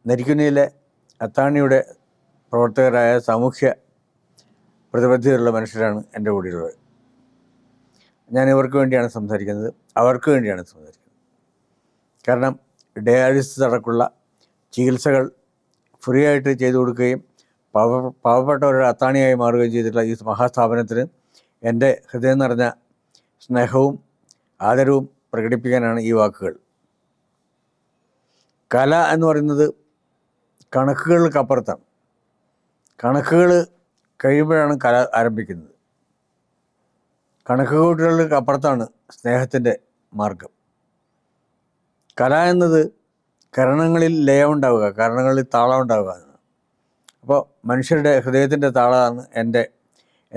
നരിക്കുനിയിലെ അത്താണിയുടെ പ്രവർത്തകരായ സാമൂഹ്യ പ്രതിബദ്ധതയുള്ള മനുഷ്യരാണ് എൻ്റെ കൂടെയുള്ളത്. ഞാൻ ഇവർക്ക് വേണ്ടിയാണ് സംസാരിക്കുന്നത്, അവർക്ക് വേണ്ടിയാണ് സംസാരിക്കുന്നത്. കാരണം ഡയാലിസിസ് അടക്കമുള്ള ചികിത്സകൾ ഫ്രീ ആയിട്ട് ചെയ്തു കൊടുക്കുകയും പാവപ്പെട്ടവരുടെ അത്താണിയായി മാറുകയും ചെയ്തിട്ടുള്ള ഈ മഹാസ്ഥാപനത്തിന് എൻ്റെ ഹൃദയം നിറഞ്ഞ സ്നേഹവും ആദരവും പ്രകടിപ്പിക്കാനാണ് ഈ വാക്കുകൾ. കല എന്ന് പറയുന്നത് കണക്കുകൾക്കപ്പുറത്താണ്. കണക്കുകൾ കഴിയുമ്പോഴാണ് കല ആരംഭിക്കുന്നത്. കണക്കുകൂട്ടലുകൾക്ക് അപ്പുറത്താണ് സ്നേഹത്തിൻ്റെ മാർഗം. കല എന്നത് കരണങ്ങളിൽ ലയമുണ്ടാവുക, കരണങ്ങളിൽ താളം ഉണ്ടാവുക എന്നാണ്. അപ്പോൾ മനുഷ്യരുടെ ഹൃദയത്തിൻ്റെ താളമാണ്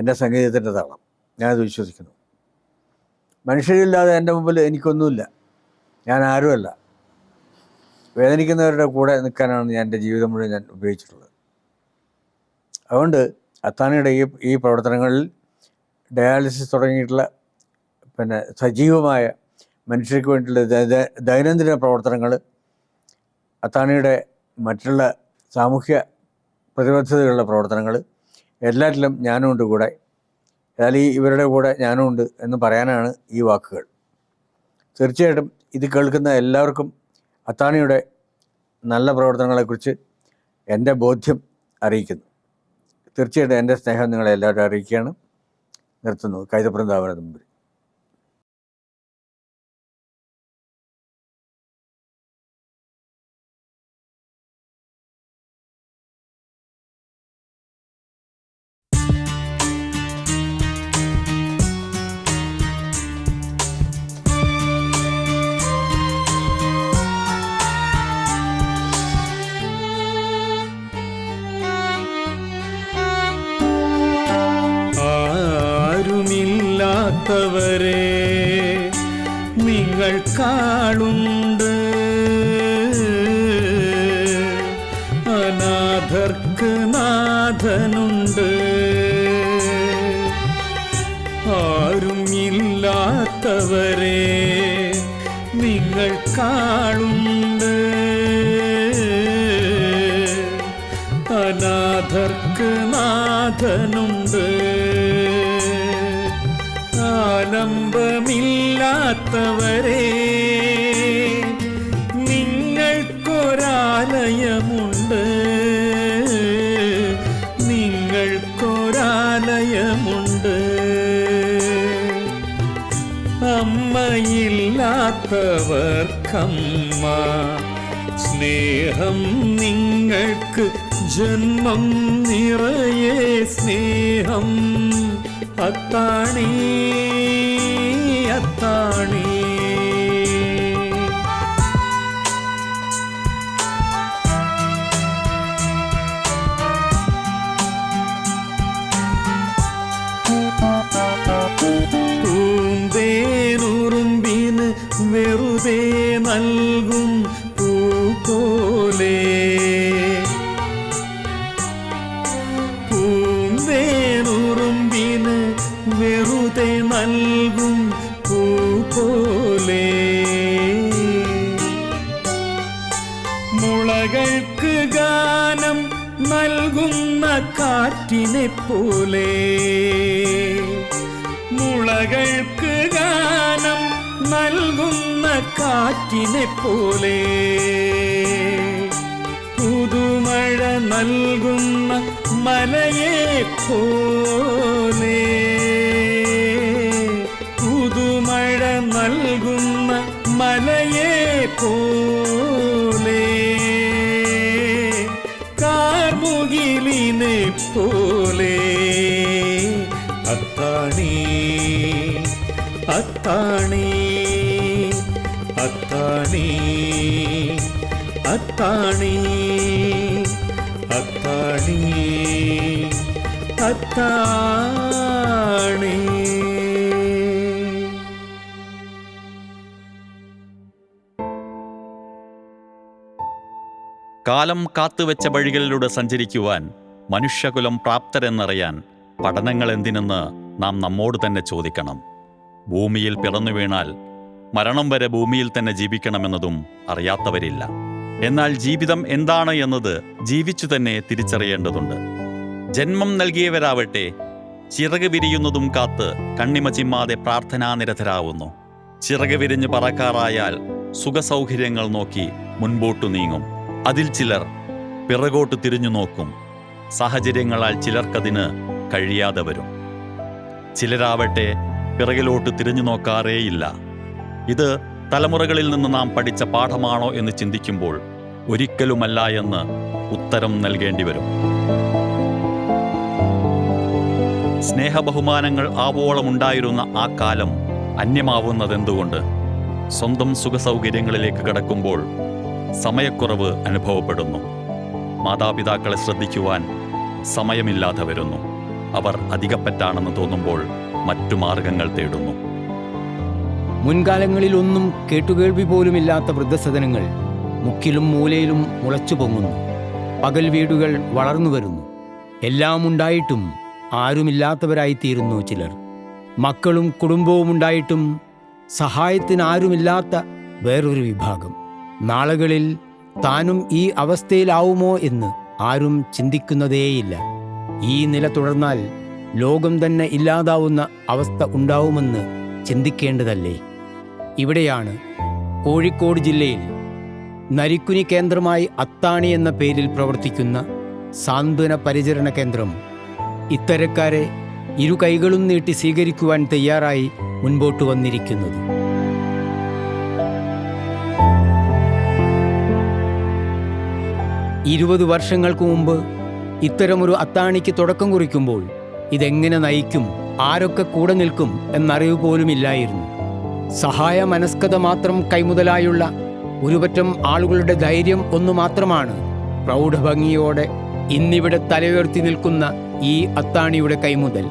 എൻ്റെ സംഗീതത്തിൻ്റെ താളം. ഞാനത് വിശ്വസിക്കുന്നു. മനുഷ്യരില്ലാതെ എൻ്റെ മുമ്പിൽ എനിക്കൊന്നുമില്ല, ഞാൻ ആരുമല്ല. വേദനിക്കുന്നവരുടെ കൂടെ നിൽക്കാനാണ് ഞാൻ എൻ്റെ ജീവിതം മുഴുവൻ ഞാൻ ഉപയോഗിച്ചിട്ടുള്ളത്. അതുകൊണ്ട് അത്താണിയുടെ ഈ പ്രവർത്തനങ്ങളിൽ ഡയാലിസിസ് തുടങ്ങിയിട്ടുള്ള സജീവമായ മനുഷ്യർക്ക് വേണ്ടിയുള്ള ദൈനംദിന പ്രവർത്തനങ്ങൾ, അത്താണിയുടെ മറ്റുള്ള സാമൂഹ്യ പ്രതിബദ്ധതകളുടെ പ്രവർത്തനങ്ങൾ എല്ലാറ്റിലും ഞാനും ഉണ്ട് കൂടെ. ഏതായാലും ഇവരുടെ കൂടെ ഞാനും ഉണ്ട് എന്ന് പറയാനാണ് ഈ വാക്കുകൾ. തീർച്ചയായിട്ടും ഇത് കേൾക്കുന്ന എല്ലാവർക്കും അത്താണിയുടെ നല്ല പ്രവർത്തനങ്ങളെക്കുറിച്ച് എൻ്റെ ബോധ്യം അറിയിക്കുന്നു. തീർച്ചയായിട്ടും എൻ്റെ സ്നേഹം നിങ്ങളെ എല്ലാവരും അറിയിക്കുകയാണ്. നിർത്തുന്നു. കൈതപ്രന്താപന മുമ്പിൽ. ത്തവരെ നിങ്ങൾക്കാളുണ്ട്, അനാഥർക്ക് നാഥനുണ്ട്. ആരും ഇല്ലാത്തവരെ നിങ്ങൾക്കാളുണ്ട്, അനാഥർക്ക് നാഥനുണ്ട്. ആലംബമില്ലാത്തവരെ നിങ്ങൾക്കൊരാലയമുണ്ട്, നിങ്ങൾക്കൊരാലയമുണ്ട്. അമ്മയില്ലാത്തവർക്കമ്മ സ്നേഹം നിങ്ങൾക്ക് ജന്മം നിറയെ സ്നേഹം. അത്താണി അത്താണി. പൂന്തേനുറുമ്പിന് വെറുതെ നൽകും പൂ പോലെ, പൂന്തേനുറുമ്പിന് വെറുതെ നൽകും പൂ പോലെ, മുളകൾക്ക് ഗാനം നൽകുന്ന കാറ്റിനെ പോലെ, മുളകൾക്ക് ഗാനം നൽകുന്ന കാറ്റിനെ പോലെ, പുതുമഴ നൽകുന്ന മലയെ പോലെ, പുതുമഴ നൽകുന്ന മലയെ പോലെ, കാർമുകിലിനെ പോലെ. അത്താണി അത്താണി അത്താണി അത്താണി അത്താണി അത്താണി. കാലം കാത്തുവെച്ച വഴികളിലൂടെ സഞ്ചരിക്കുവാൻ മനുഷ്യകുലം പ്രാപ്തരെന്നറിയാൻ പഠനങ്ങൾ എന്തിനെന്ന് നാം നമ്മോട് തന്നെ ചോദിക്കണം. ഭൂമിയിൽ പിറന്നു വീണാൽ മരണം വരെ ഭൂമിയിൽ തന്നെ ജീവിക്കണമെന്നതും അറിയാത്തവരില്ല. എന്നാൽ ജീവിതം എന്താണ് എന്നത് ജീവിച്ചു തന്നെ തിരിച്ചറിയേണ്ടതുണ്ട്. ജന്മം നൽകിയവരാവട്ടെ ചിറക് വിരിയുന്നതും കാത്ത് കണ്ണിമ ചിമ്മാതെ പ്രാർത്ഥനാനിരതരാവുന്നു. ചിറക് വിരിഞ്ഞ് പറക്കാറായാൽ സുഖസൗകര്യങ്ങൾ നോക്കി മുൻപോട്ടു നീങ്ങും. അതിൽ ചിലർ പിറകോട്ട് തിരിഞ്ഞു നോക്കും. സാഹചര്യങ്ങളാൽ ചിലർക്കതിന് കഴിയാതെ വരും. ചിലരാവട്ടെ പിറകിലോട്ട് തിരിഞ്ഞു നോക്കാറേയില്ല. ഇത് തലമുറകളിൽ നിന്ന് നാം പഠിച്ച പാഠമാണോ എന്ന് ചിന്തിക്കുമ്പോൾ ഒരിക്കലുമല്ല എന്ന് ഉത്തരം നൽകേണ്ടി വരും. സ്നേഹബഹുമാനങ്ങൾ ആവോളമുണ്ടായിരുന്ന ആ കാലം അന്യമാവുന്നതെന്തുകൊണ്ട്? സ്വന്തം സുഖസൗകര്യങ്ങളിലേക്ക് കടക്കുമ്പോൾ സമയക്കുറവ് അനുഭവപ്പെടുന്നു. മാതാപിതാക്കളെ ശ്രദ്ധിക്കുവാൻ സമയമില്ലാതെ വരുന്നു. അവർ അധികപ്പറ്റാണെന്ന് തോന്നുമ്പോൾ മറ്റു മാർഗങ്ങൾ തേടുന്നു. മുൻകാലങ്ങളിലൊന്നും കേട്ടുകേൾവി പോലുമില്ലാത്ത വൃദ്ധസദനങ്ങൾ മുക്കിലും മൂലയിലും മുളച്ചു പൊങ്ങുന്നു. പകൽ വീടുകൾ വളർന്നു വരുന്നു. എല്ലാം ഉണ്ടായിട്ടും ആരുമില്ലാത്തവരായിത്തീരുന്നു ചിലർ. മക്കളും കുടുംബവും ഉണ്ടായിട്ടും സഹായത്തിനാരുമില്ലാത്ത വേറൊരു വിഭാഗം. നാളുകളിൽ താനും ഈ അവസ്ഥയിലാവുമോ എന്ന് ആരും ചിന്തിക്കുന്നതേയില്ല. ഈ നില തുടർന്നാൽ ലോകം തന്നെ ഇല്ലാതാവുന്ന അവസ്ഥ ഉണ്ടാവുമെന്ന് ചിന്തിക്കേണ്ടതല്ലേ? ഇവിടെയാണ് കോഴിക്കോട് ജില്ലയിൽ നരിക്കുനി കേന്ദ്രമായി അത്താണി എന്ന പേരിൽ പ്രവർത്തിക്കുന്ന സാന്ത്വന പരിചരണ കേന്ദ്രം ഇത്തരക്കാരെ ഇരു കൈകളും നീട്ടി സ്വീകരിക്കുവാൻ തയ്യാറായി മുൻപോട്ട് വന്നിരിക്കുന്നത്. ഇരുപത് വർഷങ്ങൾക്ക് മുമ്പ് ഇത്തരമൊരു അത്താണിക്ക് തുടക്കം കുറിക്കുമ്പോൾ ഇതെങ്ങനെ നയിക്കും, ആരൊക്കെ കൂടെ നിൽക്കും എന്നറിവ് പോലുമില്ലായിരുന്നു. സഹായ മനസ്കത മാത്രം കൈമുതലായുള്ള ഒരുപറ്റം ആളുകളുടെ ധൈര്യം ഒന്നു മാത്രമാണ് പ്രൗഢഭംഗിയോടെ ഇന്നിവിടെ തലയുയർത്തി നിൽക്കുന്ന ഈ അത്താണിയുടെ കൈമുതൽ.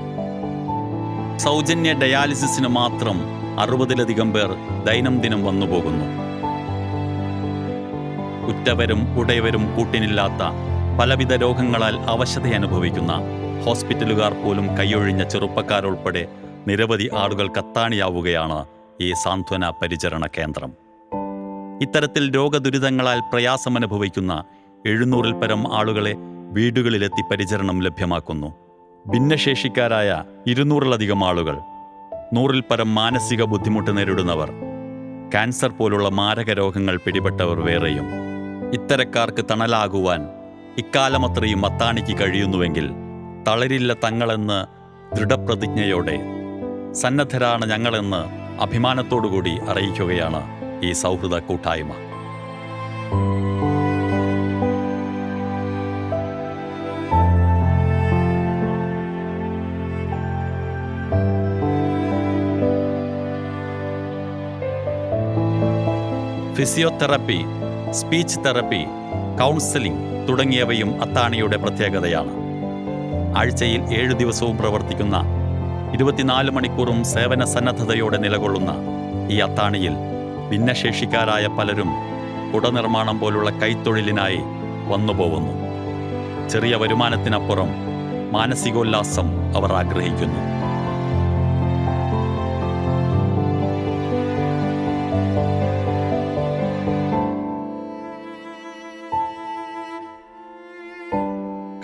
സൗജന്യ ഡയാലിസിസിന് മാത്രം 60-ലധികം പേർ ദൈനംദിനം വന്നുപോകുന്നു. ഉറ്റവരും ഉടയവരും കൂട്ടിനില്ലാത്ത പലവിധ രോഗങ്ങളാൽ അവശത അനുഭവിക്കുന്ന ഹോസ്പിറ്റലുകാർ പോലും കൈയൊഴിഞ്ഞ ചെറുപ്പക്കാരുൾപ്പെടെ നിരവധി ആളുകൾ കത്താണിയാവുകയാണ് ഈ സാന്ത്വന പരിചരണ കേന്ദ്രം. ഇത്തരത്തിൽ രോഗദുരിതങ്ങളാൽ പ്രയാസമനുഭവിക്കുന്ന 700-ൽ പരം ആളുകളെ വീടുകളിലെത്തി പരിചരണം ലഭ്യമാക്കുന്നു. ഭിന്നശേഷിക്കാരായ 200-ലധികം ആളുകൾ, 100-ൽ പരം മാനസിക ബുദ്ധിമുട്ട് നേരിടുന്നവർ, ക്യാൻസർ പോലുള്ള മാരക രോഗങ്ങൾ പിടിപെട്ടവർ വേറെയും. ഇത്തരക്കാർക്ക് തണലാകുവാൻ ഇക്കാലമത്രയും അത്താണിക്ക് കഴിയുന്നുവെങ്കിൽ തളരില്ല തങ്ങളെന്ന് ദൃഢപ്രതിജ്ഞയോടെ സന്നദ്ധരാണ് ഞങ്ങളെന്ന് അഭിമാനത്തോടുകൂടി അറിയിക്കുകയാണ് ഈ സൗഹൃദ കൂട്ടായ്മ. ഫിസിയോതെറപ്പി, സ്പീച്ച് തെറപ്പി, കൗൺസിലിംഗ് തുടങ്ങിയവയും അത്താണിയുടെ പ്രത്യേകതയാണ്. ആഴ്ചയിൽ 7 ദിവസവും പ്രവർത്തിക്കുന്ന 24 മണിക്കൂറും സേവന സന്നദ്ധതയോടെ നിലകൊള്ളുന്ന ഈ അത്താണിയിൽ ഭിന്നശേഷിക്കാരായ പലരും കുടനിർമ്മാണം പോലുള്ള കൈത്തൊഴിലിനായി വന്നുപോകുന്നു. ചെറിയ വരുമാനത്തിനപ്പുറം മാനസികോല്ലാസം അവർ ആഗ്രഹിക്കുന്നു.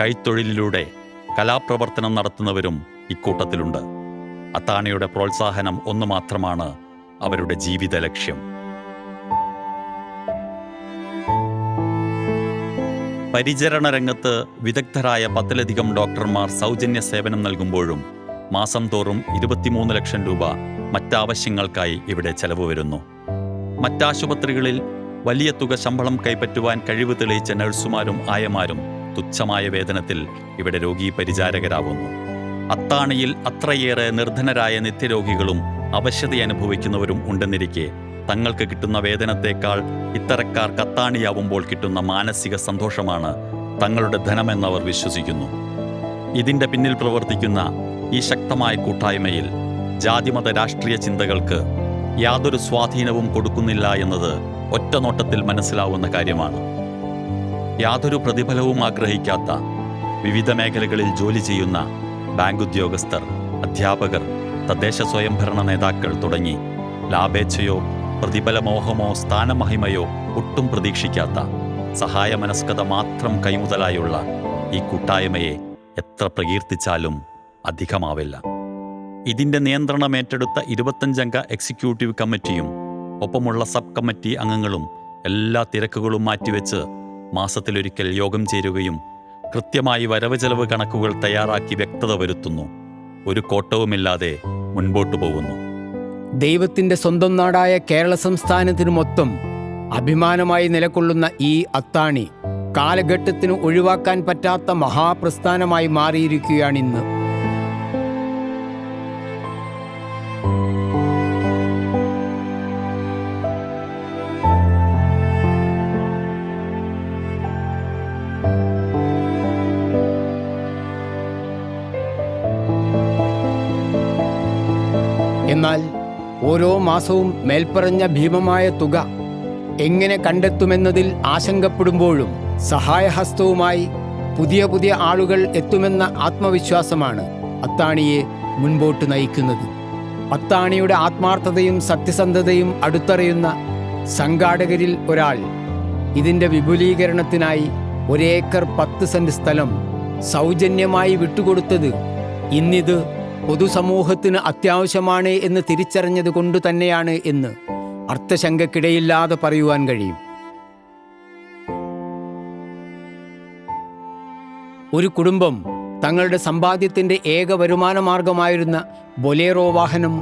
കൈത്തൊഴിലിലൂടെ കലാപ്രവർത്തനം നടത്തുന്നവരും ഇക്കൂട്ടത്തിലുണ്ട്. അത്താണിയുടെ പ്രോത്സാഹനം ഒന്നു മാത്രമാണ് അവരുടെ ജീവിത ലക്ഷ്യം. പരിചരണ രംഗത്ത് വിദഗ്ധരായ 10-ലധികം ഡോക്ടർമാർ സൗജന്യ സേവനം നൽകുമ്പോഴും മാസം തോറും 23 ലക്ഷം രൂപ മറ്റാവശ്യങ്ങൾക്കായി ഇവിടെ ചെലവ് വരുന്നു. മറ്റാശുപത്രികളിൽ വലിയ തുക ശമ്പളം കൈപ്പറ്റുവാൻ കഴിവ് തെളിയിച്ച നഴ്സുമാരും ആയമാരും തുച്ഛമായ വേതനത്തിൽ ഇവിടെ രോഗീ പരിചാരകരാകുന്നു. അത്താണിയിൽ അത്രയേറെ നിർധനരായ നിത്യരോഗികളും അവശത അനുഭവിക്കുന്നവരും ഉണ്ടെന്നിരിക്കെ തങ്ങൾക്ക് കിട്ടുന്ന വേതനത്തേക്കാൾ ഇത്തരക്കാർക്ക് അത്താണിയാവുമ്പോൾ കിട്ടുന്ന മാനസിക സന്തോഷമാണ് തങ്ങളുടെ ധനമെന്നവർ വിശ്വസിക്കുന്നു. ഇതിൻ്റെ പിന്നിൽ പ്രവർത്തിക്കുന്ന ഈ ശക്തമായ കൂട്ടായ്മയിൽ ജാതിമത രാഷ്ട്രീയ ചിന്തകൾക്ക് യാതൊരു സ്വാധീനവും കൊടുക്കുന്നില്ല എന്നത് ഒറ്റനോട്ടത്തിൽ മനസ്സിലാവുന്ന കാര്യമാണ്. യാതൊരു പ്രതിഫലവും ആഗ്രഹിക്കാത്ത വിവിധ മേഖലകളിൽ ജോലി ചെയ്യുന്ന ബാങ്ക് ഉദ്യോഗസ്ഥർ, അധ്യാപകർ, തദ്ദേശ സ്വയംഭരണ നേതാക്കൾ തുടങ്ങി ലാഭേച്ഛയോ പ്രതിഫലമോഹമോ സ്ഥാനമഹിമയോ ഒട്ടും പ്രതീക്ഷിക്കാത്ത സഹായമനസ്കത മാത്രം കൈമുതലായുള്ള ഈ കൂട്ടായ്മയെ എത്ര പ്രകീർത്തിച്ചാലും അധികമാവില്ല. ഇതിൻ്റെ നിയന്ത്രണം ഏറ്റെടുത്ത 25-അംഗ എക്സിക്യൂട്ടീവ് കമ്മിറ്റിയും ഒപ്പമുള്ള സബ് കമ്മിറ്റി അംഗങ്ങളും എല്ലാ തിരക്കുകളും മാറ്റിവെച്ച് മാസത്തിലൊരിക്കൽ യോഗം ചേരുകയും കൃത്യമായി വരവ് ചെലവ് കണക്കുകൾ തയ്യാറാക്കി വ്യക്തത വരുത്തുന്നു. ഒരു കോട്ടവുമില്ലാതെ മുൻപോട്ടു പോകുന്നു. ദൈവത്തിൻ്റെ സ്വന്തം നാടായ കേരള സംസ്ഥാനത്തിന് മൊത്തം അഭിമാനമായി നിലകൊള്ളുന്ന ഈ അത്താണി കാലഘട്ടത്തിന് ഒഴിവാക്കാൻ പറ്റാത്ത മഹാപ്രസ്ഥാനമായി മാറിയിരിക്കുകയാണിന്ന്. എന്നാൽ ഓരോ മാസവും മേൽപ്പറഞ്ഞ ഭീമമായ തുക എങ്ങനെ കണ്ടെത്തുമെന്നതിൽ ആശങ്കപ്പെടുമ്പോഴും സഹായഹസ്തവുമായി പുതിയ പുതിയ ആളുകൾ എത്തുമെന്ന ആത്മവിശ്വാസമാണ് അത്താണിയെ മുൻപോട്ട് നയിക്കുന്നത്. അത്താണിയുടെ ആത്മാർത്ഥതയും സത്യസന്ധതയും അടുത്തറിയുന്ന സംഘാടകരിൽ ഒരാൾ ഇതിൻ്റെ വിപുലീകരണത്തിനായി 1 ഏക്കർ 10 സെന്റ് സ്ഥലം സൗജന്യമായി വിട്ടുകൊടുത്തത് ഇന്നിത് പൊതുസമൂഹത്തിന് അത്യാവശ്യമാണ് എന്ന് തിരിച്ചറിഞ്ഞത് കൊണ്ട് തന്നെയാണ് എന്ന് അർത്ഥശങ്കക്കിടയില്ലാതെ പറയുവാൻ കഴിയും. ഒരു കുടുംബം തങ്ങളുടെ സമ്പാദ്യത്തിൻ്റെ ഏക വരുമാന മാർഗമായിരുന്ന ബൊലേറോ വാഹനം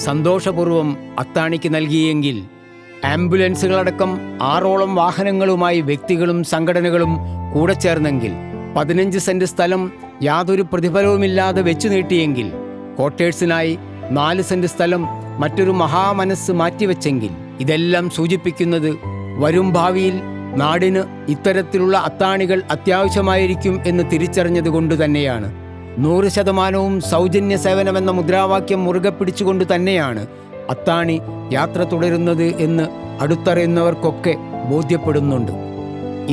സന്തോഷപൂർവ്വം അത്താണിക്ക് നൽകിയെങ്കിൽ ആംബുലൻസുകളടക്കം 6ഓളം വാഹനങ്ങളുമായി വ്യക്തികളും സംഘടനകളും കൂടെ ചേർന്നെങ്കിൽ 15 സെന്റ് സ്ഥലം യാതൊരു പ്രതിഫലവുമില്ലാതെ വെച്ചു നീട്ടിയെങ്കിൽ ക്വാർട്ടേഴ്സിനായി 4 സെന്റ് സ്ഥലം മറ്റൊരു മഹാമനസ്സ് മാറ്റിവെച്ചെങ്കിൽ ഇതെല്ലാം സൂചിപ്പിക്കുന്നത് വരും ഭാവിയിൽ നാടിന് ഇത്തരത്തിലുള്ള അത്താണികൾ അത്യാവശ്യമായിരിക്കും എന്ന് തിരിച്ചറിഞ്ഞതുകൊണ്ട് തന്നെയാണ്. 100% സൗജന്യ സേവനമെന്ന മുദ്രാവാക്യം മുറുകെ പിടിച്ചുകൊണ്ട് തന്നെയാണ് അത്താണി യാത്ര തുടരുന്നത് എന്ന് അടുത്തറിയുന്നവർക്കൊക്കെ ബോധ്യപ്പെടുന്നുണ്ട്.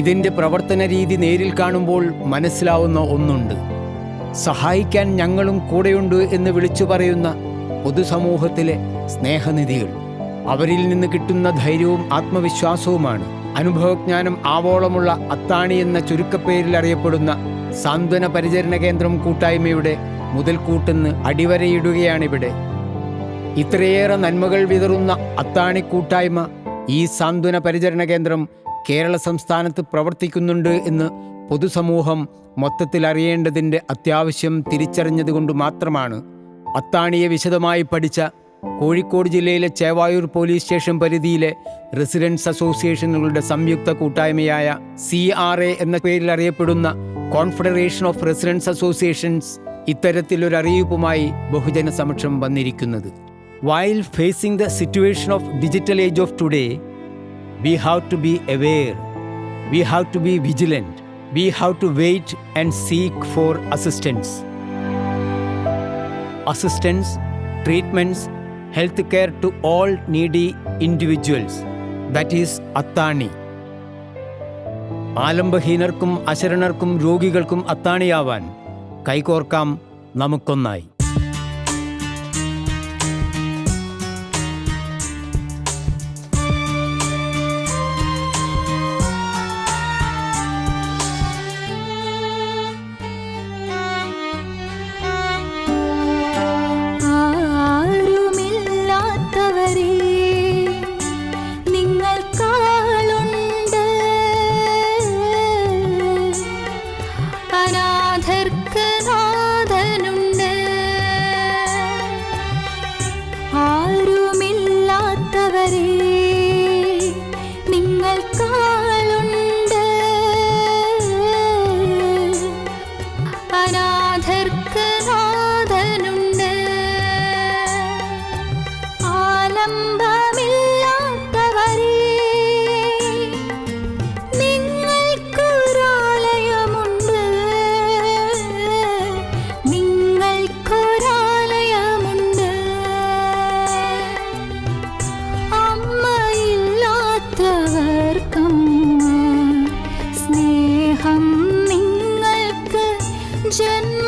ഇതിൻ്റെ പ്രവർത്തന രീതി നേരിൽ കാണുമ്പോൾ മനസ്സിലാവുന്ന ഒന്നുണ്ട്. സഹായിക്കാൻ ഞങ്ങളും കൂടെയുണ്ട് എന്ന് വിളിച്ചു പറയുന്ന പൊതുസമൂഹത്തിലെ സ്നേഹനിധികൾ. അവരിൽ നിന്ന് കിട്ടുന്ന ധൈര്യവും ആത്മവിശ്വാസവുമാണ് അനുഭവജ്ഞാനം ആവോളമുള്ള അത്താണി എന്ന ചുരുക്കപ്പേരിൽ അറിയപ്പെടുന്ന സാന്ത്വന പരിചരണ കേന്ദ്രം കൂട്ടായ്മയുടെ മുതൽക്കൂട്ടെന്ന് അടിവരയിടുകയാണിവിടെ. ഇത്രയേറെ നന്മകൾ വിതറുന്ന അത്താണി കൂട്ടായ്മ, ഈ സാന്ത്വന പരിചരണ കേന്ദ്രം കേരള സംസ്ഥാനത്ത് പ്രവർത്തിക്കുന്നുണ്ട് എന്ന് പൊതുസമൂഹം മൊത്തത്തിൽ അറിയേണ്ടതിൻ്റെ അത്യാവശ്യം തിരിച്ചറിഞ്ഞതുകൊണ്ട് മാത്രമാണ് അത്താണിയെ വിശദമായി പഠിച്ച കോഴിക്കോട് ജില്ലയിലെ ചേവായൂർ പോലീസ് സ്റ്റേഷൻ പരിധിയിലെ റെസിഡൻസ് അസോസിയേഷനുകളുടെ സംയുക്ത കൂട്ടായ്മയായ CRA എന്ന പേരിൽ അറിയപ്പെടുന്ന കോൺഫെഡറേഷൻ ഓഫ് റെസിഡൻസ് അസോസിയേഷൻസ് ഇത്തരത്തിലൊരറിയിപ്പുമായി ബഹുജന സമക്ഷം വന്നിരിക്കുന്നത്. While facing the situation of digital age of today, we have to be aware, we have to be vigilant, we have to wait and seek for assistance. Assistance, treatments, health care to all needy individuals. That is അത്താണി. ആലംബഹീനർക്കും അശരണർക്കും രോഗികൾക്കും അത്താണിയാവാൻ കൈകോർക്കാം നമുക്കൊന്നായി. ജന്മ